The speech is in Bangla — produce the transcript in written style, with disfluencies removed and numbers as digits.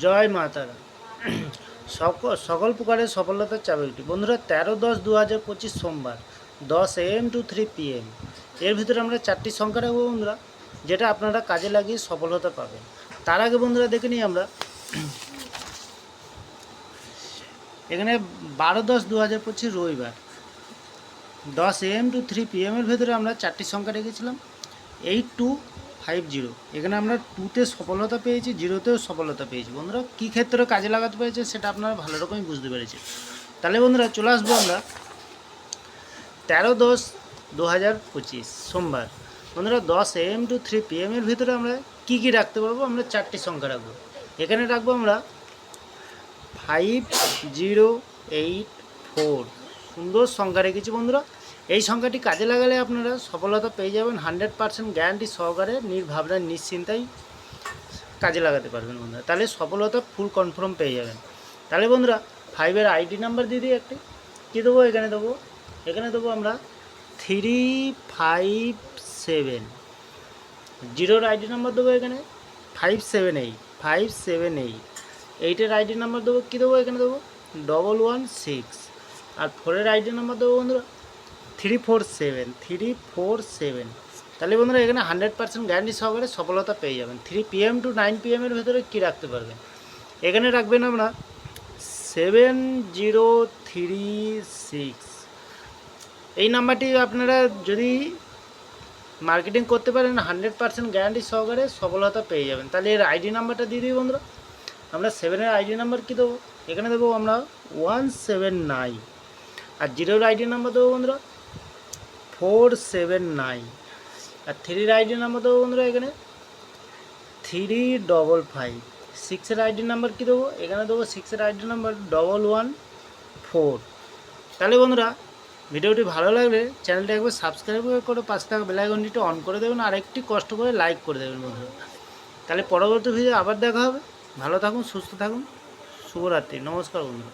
জয় মা তারা। সকল প্রকারের সফলতার চাবিকাঠি বন্ধুরা 13/10/2025 সোমবার 10 AM to 3 PM এর ভিতরে আমরা 4টি সংখ্যা রাখবো বন্ধুরা, যেটা আপনারা কাজে লাগিয়ে সফলতা পাবেন। তার আগে বন্ধুরা দেখে নিই আমরা এখানে 12/10/2025 রবিবার 10 AM to 3 PM এর ভিতরে আমরা 4টি সংখ্যা রেখেছিলাম 8250। এখানে আমরা 2তে সফলতা পেয়েছি, 0তেও সফলতা পেয়েছি। বন্ধুরা কী ক্ষেত্রে কাজে লাগাতে পেরেছে সেটা আপনারা ভালো রকমই বুঝতে পেরেছেন। তাহলে বন্ধুরা চলে আসবো আমরা 13/10/2025 সোমবার বন্ধুরা 10 AM to 3 PM এর ভিতরে আমরা কী কী রাখতে পারবো। আমরা 4টি সংখ্যা রাখবো। এখানে রাখবো আমরা 5084, সুন্দর সংখ্যা রেখেছি বন্ধুরা। এই সংখ্যাটি কাজে লাগালে আপনারা সফলতা পেয়ে যাবেন 100% গ্যারান্টি সহকারে, নির্ভাবনায় নিশ্চিন্তায় কাজে লাগাতে পারবেন বন্ধুরা। তাহলে সফলতা ফুল কনফার্ম পেয়ে যাবেন। তাহলে বন্ধুরা 5-এর আইডি নাম্বার দিয়ে দিই একটি। কী দেবো এখানে দেবো আমরা 357। 0-এর আইডি নাম্বার দেবো এখানে 578। 8-এর আইডি নাম্বার দেবো কী দেবো এখানে দেবো 116। আর 4-এর আইডি নাম্বার দেবো বন্ধুরা 347। তাহলে বন্ধুরা এখানে 100% গ্যারান্টি সহকারে সফলতা পেয়ে যাবেন। 3 PM to 9 PM এর ভেতরে কী রাখতে পারবেন। এখানে রাখবেন আমরা 7036। এই নাম্বারটি আপনারা যদি মার্কেটিং করতে পারেন 100% গ্যারান্টি সহকারে সফলতা পেয়ে যাবেন। তাহলে এর আইডি নাম্বারটা দিয়ে দিই বন্ধুরা। আমরা 7-এর আইডি নাম্বার কী দেবো এখানে দেবো আমরা 179। আর 0-এর আইডি নাম্বার দেবো বন্ধুরা 479। আর 3-এর আইডি নাম্বার দেবো বন্ধুরা এখানে 355। 6-এর আইডি নাম্বার কী দেবো এখানে দেবো 6-এর আইডি নাম্বার 114। তাহলে বন্ধুরা ভিডিওটি ভালো লাগলে চ্যানেলটা একবার সাবস্ক্রাইব করে পাশে থাকা বেল আইকনটি অন করে দেবেন, আর একটি কষ্ট করে লাইক করে দেবেন বন্ধুরা। তাহলে পরবর্তী ভিডিও আবার দেখা হবে। ভালো থাকুন, সুস্থ থাকুন, শুভরাত্রি, নমস্কার বন্ধুরা।